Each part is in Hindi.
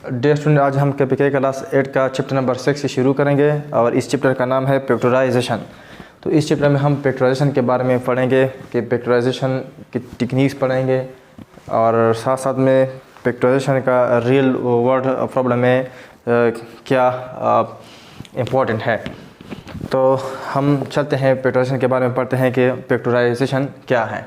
डियर स्टूडेंट, आज हम केपीके क्लास 8 का चैप्टर नंबर 6 से शुरू करेंगे और इस चैप्टर का नाम है फैक्टराइजेशन। तो इस चैप्टर में हम फैक्टराइजेशन के बारे में पढ़ेंगे कि फैक्टराइजेशन की टेक्निक्स पढ़ेंगे और साथ साथ में फैक्टराइजेशन का रियल वर्ल्ड प्रॉब्लम में क्या इम्पोर्टेंट है। तो हम चलते हैं फैक्टराइजेशन के बारे में पढ़ते हैं कि फैक्टराइजेशन क्या है।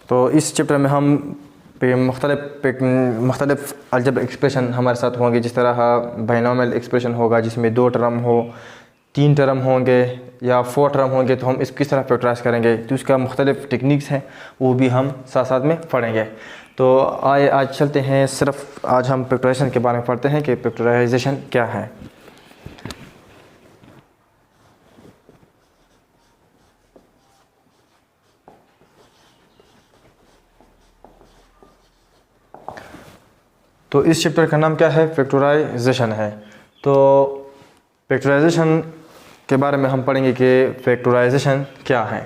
तो इस चैप्टर में हम मुख्तलिफ अलजेब्रिक एक्सप्रेशन हमारे साथ होंगे, जिस तरह बाइनोमियल एक्सप्रेशन होगा जिसमें 2 टर्म हो, 3 टर्म होंगे या 4 टर्म होंगे, तो हम इस किस तरह फैक्टराइज करेंगे, तो उसका मुख्तलिफ टेक्निक्स हैं वो भी हम साथ साथ में पढ़ेंगे। तो आज चलते हैं, सिर्फ आज हम फैक्टराइजेशन के बारे में पढ़ते हैं कि फैक्टराइजेशन क्या है। तो इस चैप्टर का नाम क्या है? फैक्टराइजेशन है। तो फैक्टराइजेशन के बारे में हम पढ़ेंगे कि फैक्टराइजेशन क्या है।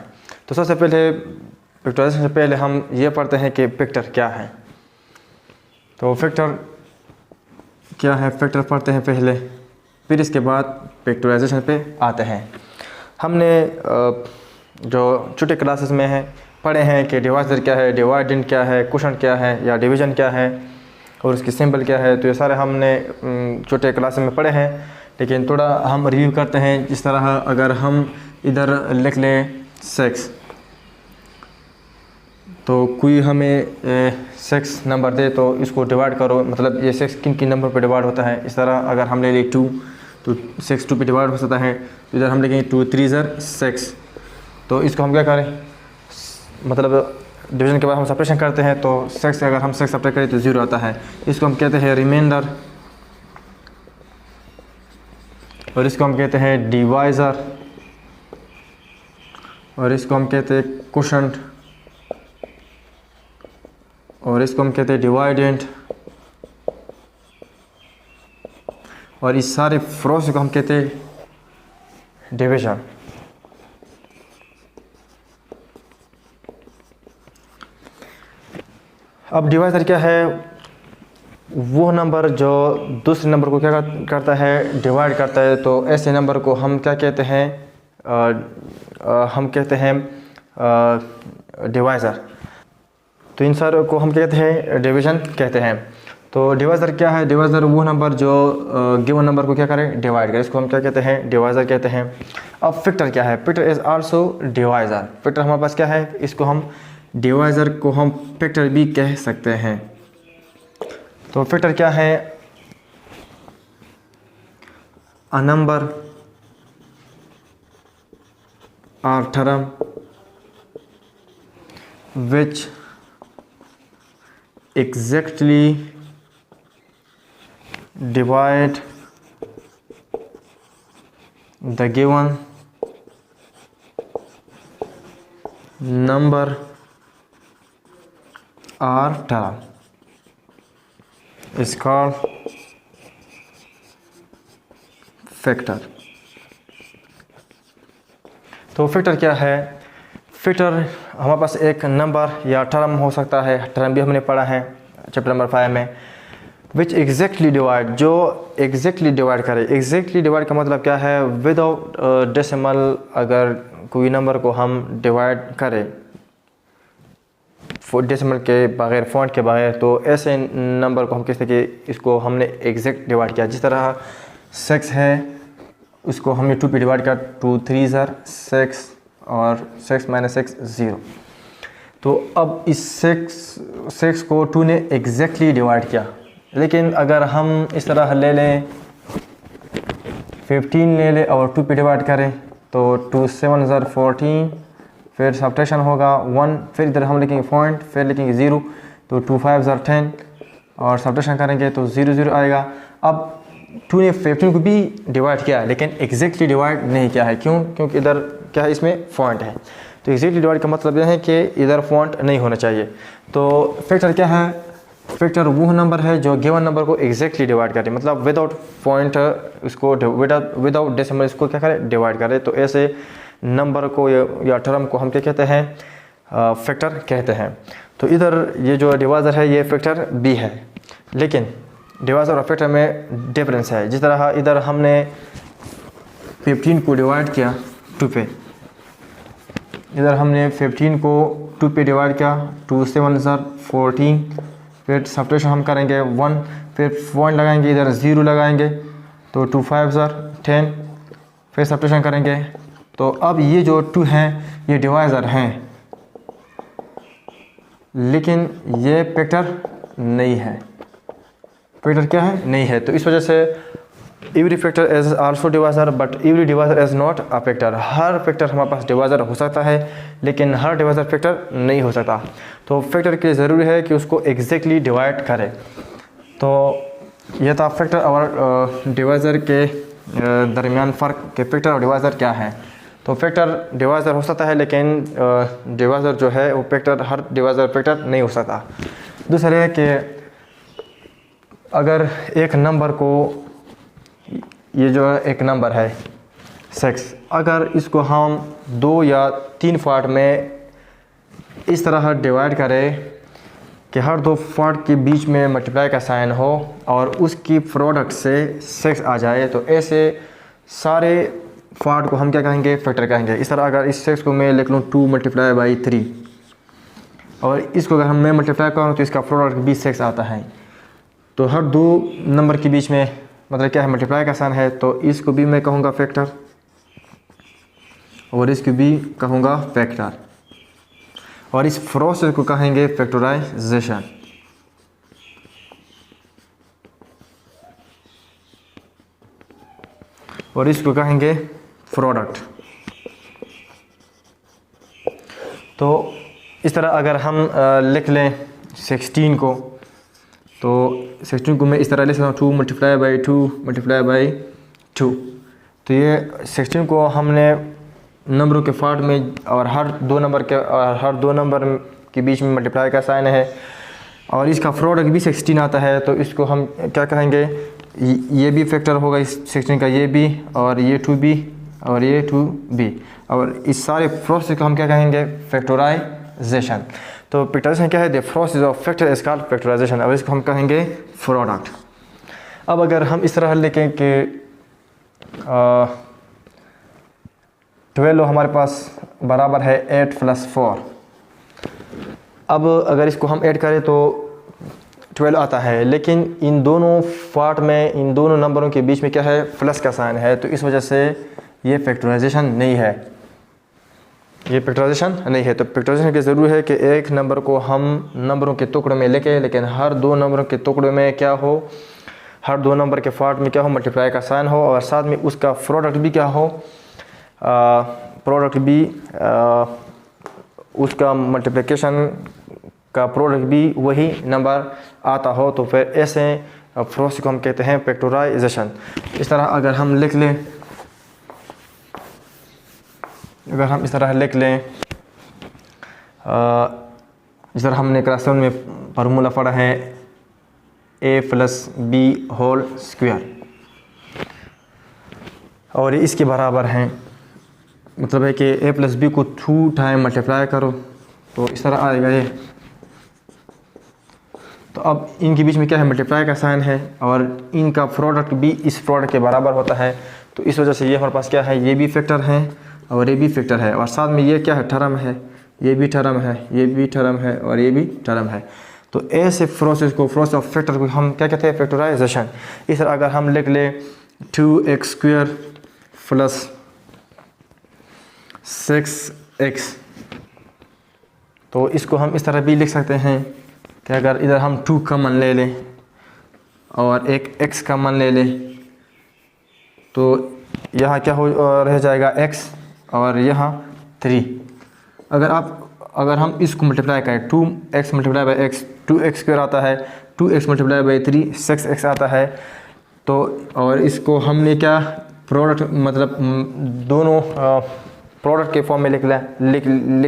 तो सबसे पहले फैक्टराइजेशन से पहले हम ये पढ़ते हैं कि फैक्टर क्या है। तो फैक्टर क्या है, फैक्टर पढ़ते हैं पहले, फिर इसके बाद फैक्टराइजेशन पे आते हैं। हमने जो छोटे क्लासेस में है पढ़े हैं कि डिवाइजर क्या है, डिवाइडेंड क्या है, क्वोशंट क्या है या डिवीज़न क्या है और उसकी सिंबल क्या है। तो ये सारे हमने छोटे क्लास में पढ़े हैं, लेकिन थोड़ा हम रिव्यू करते हैं। जिस तरह अगर हम इधर लिख लें सेक्स, तो कोई हमें सेक्स नंबर दे तो इसको डिवाइड करो, मतलब ये सेक्स किन किन नंबर पे डिवाइड होता है। इस तरह अगर हम ले लें 2 तो सेक्स 2 पे डिवाइड हो सकता है। तो इधर हम लिखेंगे 2 3 6। तो इसको हम क्या करें, मतलब डिवीज़न के बाद हम सेपरेशन करते हैं, तो सेक्स अगर हम सेक्स सेपरेट करें तो 0 आता है। इसको हम कहते हैं रिमाइंडर और इसको हम कहते हैं डिवाइज़र और इसको हम कहते हैं क्वोशंट और इसको हम कहते हैं डिवाइडेंड और इस सारे प्रोसेस को हम कहते हैं डिवीज़न। अब डिवाइज़र क्या है? वो नंबर जो दूसरे नंबर को क्या करता है, डिवाइड करता है। तो ऐसे नंबर को हम क्या कहते हैं, हम कहते हैं डिवाइज़र। तो इन सारों को हम कहते हैं डिवीज़न कहते हैं। तो डिवाइज़र क्या है? डिवाइज़र वो नंबर जो गिवन नंबर को क्या करे, डिवाइड करे, इसको हम क्या कहते हैं, डिवाइज़र कहते हैं। अब फैक्टर क्या है? Factor is also divisor. Factor हमारे पास क्या है, इसको हम डिवाइज़र को हम फैक्टर भी कह सकते हैं। तो फैक्टर क्या है? अ नंबर और term which exactly divide the given number or term is called factor. तो फैक्टर क्या है? फैक्टर हमारे पास एक नंबर या टर्म हो सकता है, टर्म भी हमने पढ़ा है चैप्टर नंबर 5 में, विच एग्जैक्टली डिवाइड, जो एग्जैक्टली डिवाइड करे। एग्जैक्टली डिवाइड का मतलब क्या है? विदाउट डेसिमल अगर कोई नंबर को हम डिवाइड करें डेसिमल के बगैर, फॉन्ट के बगैर, तो ऐसे नंबर को हम कहते हैं कि इसको हमने एग्जैक्ट डिवाइड किया। जिस तरह सेक्स है, उसको हमने 2 पे डिवाइड किया, 2 3 6 और 6 - 6 0। तो अब इस सेक्स को 2 ने एग्जैक्टली डिवाइड किया। लेकिन अगर हम इस तरह ले लें 15 ले लें और 2 पे डिवाइड करें, तो 2 7 14, फिर सब्ट्रैक्शन होगा 1, फिर इधर हम लिखेंगे पॉइंट, फिर लिखेंगे 0, तो 2 5 10 और सब्ट्रैक्शन करेंगे तो 0 0 आएगा। अब 2 ने 15 को भी डिवाइड किया लेकिन एग्जैक्टली डिवाइड नहीं किया है। क्यों? क्योंकि इधर क्या है, इसमें फॉन्ट है। तो एग्जैक्टली डिवाइड का मतलब यह है कि इधर फॉन्ट नहीं होना चाहिए। तो फैक्टर क्या है? फैक्टर वो नंबर है जो गिवन नंबर को एग्जैक्टली डिवाइड करे, मतलब विदाउट पॉइंट इसको, विदाउट डेसिमल इसको क्या करे, डिवाइड करे। तो ऐसे नंबर को या टर्म को हम क्या कहते हैं, फैक्टर कहते हैं। तो इधर ये जो डिवाइज़र है ये फैक्टर बी है। लेकिन डिवाइज़र और फैक्टर में डिफरेंस है। जिस तरह इधर हमने 15 को डिवाइड किया 2 पे, इधर हमने 15 को 2 पे डिवाइड किया, 2 7 सर 14, फिर सब्ट्रैक्शन हम करेंगे 1, फिर पॉइंट लगाएंगे, इधर 0 लगाएंगे तो 2 5 सर 10, फिर सब्ट्रैक्शन करेंगे। तो अब ये जो 2 हैं ये डिवाइज़र हैं, लेकिन ये फैक्टर नहीं है। फैक्टर क्या है? नहीं है। तो इस वजह से every factor is also divisor but every divisor is not a factor. Her factor हमारे पास डिवाइज़र हो सकता है, लेकिन हर डिवाइज़र फैक्टर नहीं हो सकता। तो फैक्टर के लिए ज़रूरी है कि उसको एग्जैक्टली डिवाइड करे। तो यह था फैक्टर और डिवाइज़र के दरमियान फ़र्क कि फैक्टर और डिवाइज़र क्या है। तो फैक्टर डिवाइज़र हो सकता है, लेकिन डिवाइज़र जो है वो फैक्टर, हर डिवाइज़र फैक्टर नहीं हो सकता। दूसरा है कि अगर एक नंबर को, ये जो एक नंबर है 6, अगर इसको हम 2 या 3 पार्ट में इस तरह डिवाइड करें कि हर 2 पार्ट के बीच में मल्टीप्लाई का साइन हो और उसकी प्रोडक्ट से 6 आ जाए, तो ऐसे सारे पार्ट को हम क्या कहेंगे? फैक्टर कहेंगे। इस तरह अगर इस 6 को मैं लिख लूँ 2 मल्टीप्लाई बाई 3 और इसको अगर मैं मल्टीप्लाई करूँ तो इसका प्रोडक्ट भी 6 आता है। तो हर 2 नंबर के बीच में मतलब क्या है? मल्टीप्लाई का साइन है, तो इसको भी मैं कहूँगा फैक्टर और इसको भी कहूँगा फैक्टर, और इस प्रोसेस को कहेंगे फैक्टराइजेशन। और इसको कहेंगे प्रोडक्ट। तो इस तरह अगर हम लिख लें 16 को, तो 16 को मैं इस तरह लिख सकता हूँ 2 मल्टीप्लाई बाई 2 मल्टीप्लाई बाई 2। तो ये 16 को हमने नंबरों के पार्ट में और हर 2 नंबर के बीच में मल्टीप्लाई का साइन है और इसका प्रोडक्ट भी 16 आता है, तो इसको हम क्या कहेंगे? ये भी फैक्टर होगा इस 16 का, ये भी और ये 2 भी और ये 2 भी, और इस सारे प्रोसेस को हम क्या कहेंगे? फैक्टराइजेशन। तो फैक्टराइजेशन क्या है? The process of factor is called factorization. अब इसको हम कहेंगे प्रोडक्ट। अब अगर हम इस तरह लिखें कि 12 हमारे पास बराबर है 8 + 4। अब अगर इसको हम ऐड करें तो 12 आता है, लेकिन इन दोनों पार्ट में, इन दोनों नंबरों के बीच में क्या है? प्लस का साइन है, तो इस वजह से ये फैक्टराइजेशन नहीं है, ये फैक्टराइजेशन नहीं है। तो फैक्टराइजेशन की ज़रूरी है कि एक नंबर को हम नंबरों के टुकड़े में लेके, लेकिन हर 2 नंबरों के टुकड़े में क्या हो? हर 2 नंबर के पार्ट में क्या हो? मल्टीप्लाई का साइन हो, और साथ में उसका प्रोडक्ट भी क्या हो? प्रोडक्ट भी उसका मल्टीप्लिकेशन का प्रोडक्ट भी वही नंबर आता हो। तो फिर ऐसे प्रोसेस को हम कहते हैं फैक्टराइजेशन। इस तरह अगर हम लिख लें, इस तरह हमने क्लास 7 में फार्मूला पढ़ा है a + b² और इसके बराबर हैं, मतलब है कि a + b को 2 टाइम मल्टीप्लाई करो तो इस तरह आएगा ये। तो अब इनके बीच में क्या है? मल्टीप्लाई का साइन है और इनका प्रोडक्ट भी इस प्रोडक्ट के बराबर होता है, तो इस वजह से ये हमारे पास क्या है? ये भी फैक्टर है और ये भी फैक्टर है, और साथ में ये क्या है? टर्म है, ये भी टर्म है, ये भी टर्म है और ये भी टर्म है। तो ऐसे प्रोसेस ऑफ फैक्टर को हम क्या कहते हैं? फैक्टराइजेशन। इस तरह अगर हम लिख ले 2x² + 6x, तो इसको हम इस तरह भी लिख सकते हैं कि अगर इधर हम 2 कॉमन ले लें और एक x कॉमन ले लें, तो यहाँ क्या हो रह जाएगा? x और यहाँ 3। अगर हम इसको मल्टीप्लाई करें 2x multiply by x 2x² आता है, 2x मल्टीप्लाई बाई 3 6x आता है। तो और इसको हमने क्या प्रोडक्ट मतलब दोनों प्रोडक्ट के फॉर्म में लिख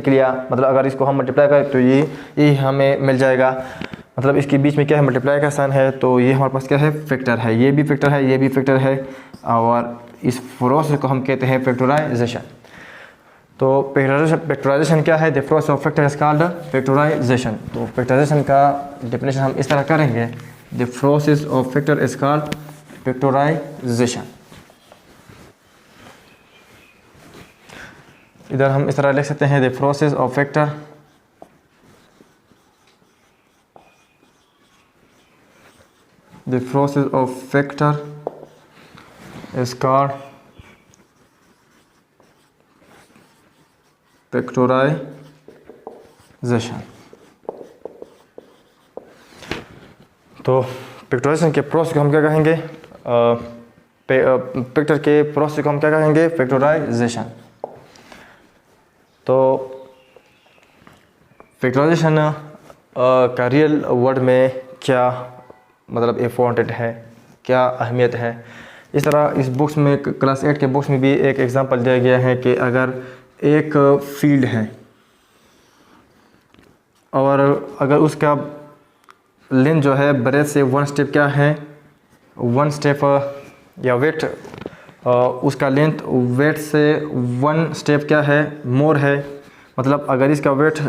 लिया, मतलब अगर इसको हम मल्टीप्लाई करें तो ये हमें मिल जाएगा, मतलब इसके बीच में क्या है? मल्टीप्लाई का साइन है, तो ये हमारे पास क्या है? फैक्टर है। ये भी फैक्टर है, ये भी फैक्टर है, और इस प्रोसेस को हम कहते हैं फैक्टराइजेशन। तो फैक्टराइजेशन क्या है? The process of factor is called factorization. तो फैक्टराइजेशन का डेफिनेशन हम इस तरह करेंगे, the process of factor is called factorization. इधर हम इस तरह लिख सकते हैं the process of factor is called factorization। तो फैक्टराइजेशन के प्रोसेस को हम क्या कहेंगे, फैक्टर के प्रोसेस को हम क्या कहेंगे, फैक्टराइजेशन। तो फैक्टराइजेशन का रियल वर्ड में क्या मतलब इम्पोर्टेंट है, क्या अहमियत है। इस तरह इस बुक्स में, क्लास 8 के बुक्स में भी एक एग्जांपल दिया गया है कि अगर एक फील्ड है और अगर उसका लेंथ जो है ब्रेथ से 1 स्टेप क्या है, 1 स्टेप या वेट, उसका लेंथ वेट से 1 स्टेप क्या है, मोर है। मतलब अगर इसका वेट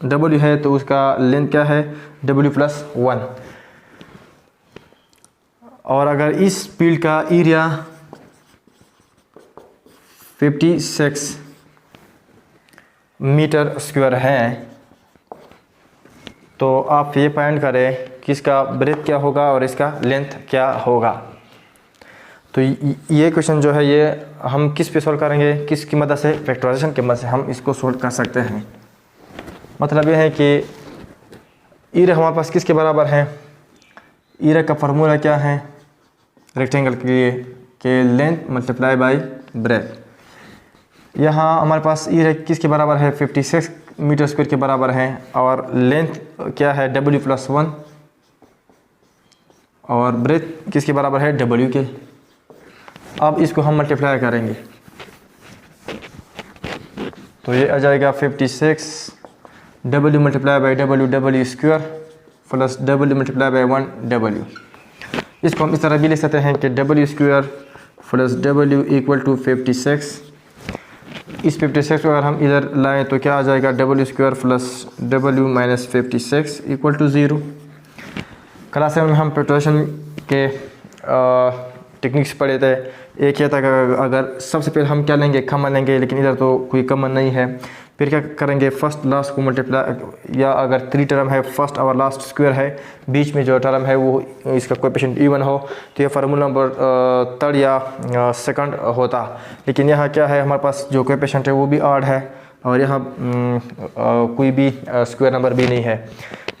W है तो उसका लेंथ क्या है, W+1। और अगर इस फील्ड का एरिया 56 मीटर स्क्वायर है तो आप ये फाइंड करें कि इसका ब्रेथ क्या होगा और इसका लेंथ क्या होगा। तो ये क्वेश्चन जो है ये हम किस पे सॉल्व करेंगे, किसकी मदद से, फैक्टराइजेशन की मदद से हम इसको सॉल्व कर सकते हैं। मतलब ये है कि एरिया हमारे पास किसके बराबर है, एरिया का फार्मूला क्या है रेक्टेंगल के लिए, कि लेंथ मल्टीप्लाई बाय ब्रेथ। यहाँ हमारे पास एरिया किसके बराबर है, 56 मीटर स्क्वायर के बराबर है, और लेंथ क्या है W+1, और ब्रेथ किसके बराबर है, W के। अब इसको हम मल्टीप्लाई करेंगे तो ये आ जाएगा 56 W multiply by W square plus W multiply by 1 W। इसको हम इस तरह भी लिख सकते हैं कि W square plus W equal to 56। इस 56 को अगर हम इधर लाएं तो क्या आ जाएगा, W square plus W minus 56 equal to 0। Class में हम फैक्टराइजेशन के टेक्निक्स पढ़े थे। एक ये था कि अगर सबसे पहले हम क्या लेंगे, कॉमन लेंगे, लेकिन इधर तो कोई कॉमन नहीं है। फिर क्या करेंगे, फर्स्ट लास्ट को मल्टीप्लाई, या अगर 3 टर्म है, फर्स्ट और लास्ट स्क्वायर है, बीच में जो टर्म है वो इसका कोएफिशिएंट इवन हो तो ये फार्मूला नंबर 3rd या 2nd होता। लेकिन यहाँ क्या है, हमारे पास जो कोएफिशिएंट है वो भी ऑड है और यहाँ कोई भी स्क्वायर नंबर भी नहीं है।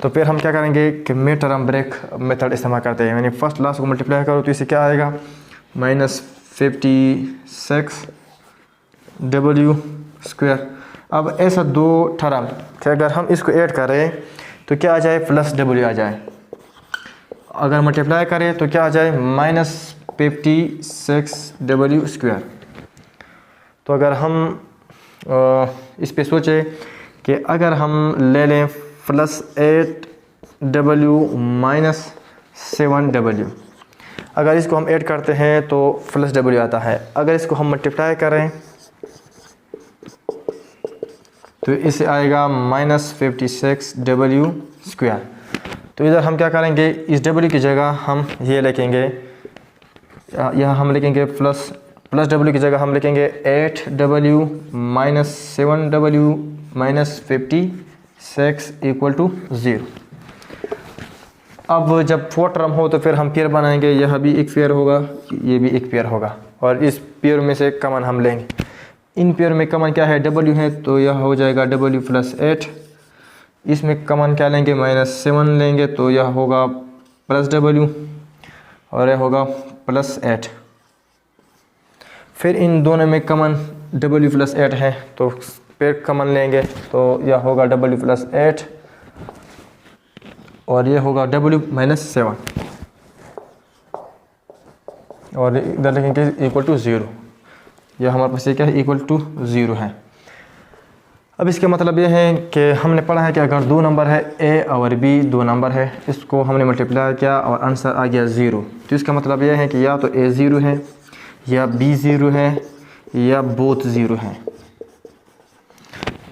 तो फिर हम क्या करेंगे कि मिड टर्म ब्रेक मेथड इस्तेमाल करते हैं। यानी फर्स्ट लास्ट को मल्टीप्लाई करो तो इसे क्या आएगा, -56 W स्क्वायर। अब ऐसा 2 टर्म कि अगर हम इसको ऐड करें तो क्या आ जाए, प्लस W आ जाए। अगर मल्टीप्लाई करें तो क्या आ जाए, -56 W स्क्वायर। तो अगर हम इस पे सोचें कि अगर हम ले लें +8 W माइनस 7 W, अगर इसको हम ऐड करते हैं तो प्लस W आता है। अगर इसको हम मल्टीप्लाई करें तो इसे आएगा -56 W स्क्वायर। तो इधर हम क्या करेंगे, इस W की जगह हम ये लिखेंगे, यहाँ हम लिखेंगे प्लस W की जगह हम लिखेंगे 8 W minus 7 W minus 56 equal to 0। अब जब 4 टर्म हो तो फिर हम पेयर बनाएंगे, यह भी एक पेयर होगा, ये भी एक पेयर होगा, और इस पेयर में से कॉमन हम लेंगे। इन पेयर में कॉमन क्या है, W है, तो यह हो जाएगा W प्लस 8। इसमें कॉमन क्या लेंगे, -7 लेंगे तो यह होगा प्लस W और यह होगा प्लस 8। फिर इन दोनों में कॉमन W प्लस 8 है तो फिर कॉमन लेंगे तो यह होगा W प्लस 8 और ये होगा W माइनस 7 और इधर लिखेंगे इक्वल टू 0। यह हमारे पास ये क्या है, इक्वल टू 0 है। अब इसका मतलब ये है कि हमने पढ़ा है कि अगर 2 नंबर है A और B 2 नंबर है, इसको हमने मल्टीप्लाई किया और आंसर आ गया 0, तो इसका मतलब यह है कि या तो A 0 है या B 0 है या बोथ 0 है।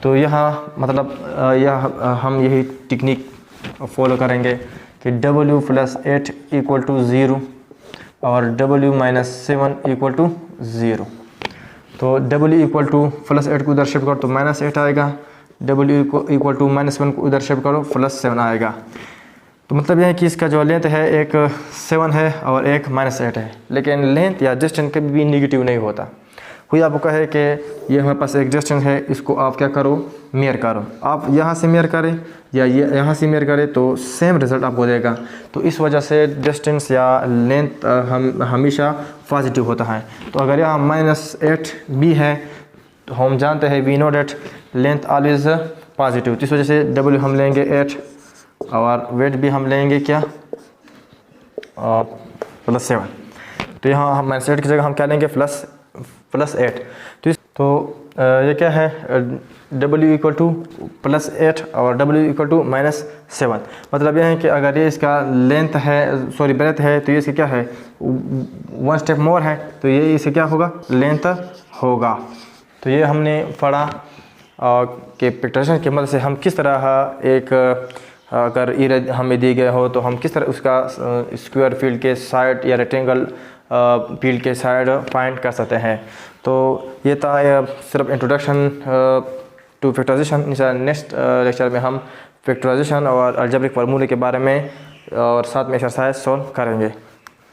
तो यहाँ मतलब यह हम यही टेक्निक फॉलो करेंगे कि w + 8 = 0 और w - 7 = 0। तो w + 8 को उधर शिफ्ट करो तो -8 आएगा, w = -1 को उधर शिफ्ट करो +7 आएगा। तो मतलब यह है कि इसका जो लेंथ है एक 7 है और एक -8 है, लेकिन लेंथ या डिस्टेंस कभी भी नेगेटिव नहीं होता। कोई आपको कहे कि ये हमारे पास एक डिस्टेंस है, इसको आप क्या करो, मेयर करो, आप यहाँ से मेयर करें या ये यहाँ से मेयर करें तो सेम रिज़ल्ट आपको देगा। तो इस वजह से डिस्टेंस या लेंथ हम हमेशा पॉजिटिव होता है। तो अगर यहाँ -8 भी है तो हम जानते हैं we know that length always positive. तो इस वजह से w हम लेंगे 8 और वेट भी हम लेंगे क्या, +7। तो यहाँ हम -8 की जगह हम क्या लेंगे, +8। तो ये क्या है, w = +8 और w = -7। मतलब यह है कि अगर ये इसका लेंथ है, सॉरी ब्रेथ है, तो ये इसका क्या है, 1 स्टेप मोर है, तो ये इसे क्या होगा, लेंथ होगा। तो ये हमने पढ़ा कि पिक्टोराइजेशन की मदद से हम किस तरह एक अगर इरेज हमें दी गए हो तो हम किस तरह उसका स्क्वायर फील्ड के साइड या रेक्टेंगल फील्ड के साइड फाइंड कर सकते हैं। तो ये था सिर्फ introduction to factorization. Next lecture में हम फैक्टराइजेशन और अलजेब्रिक फार्मूले के बारे में और साथ में एक्सरसाइज सॉल्व करेंगे।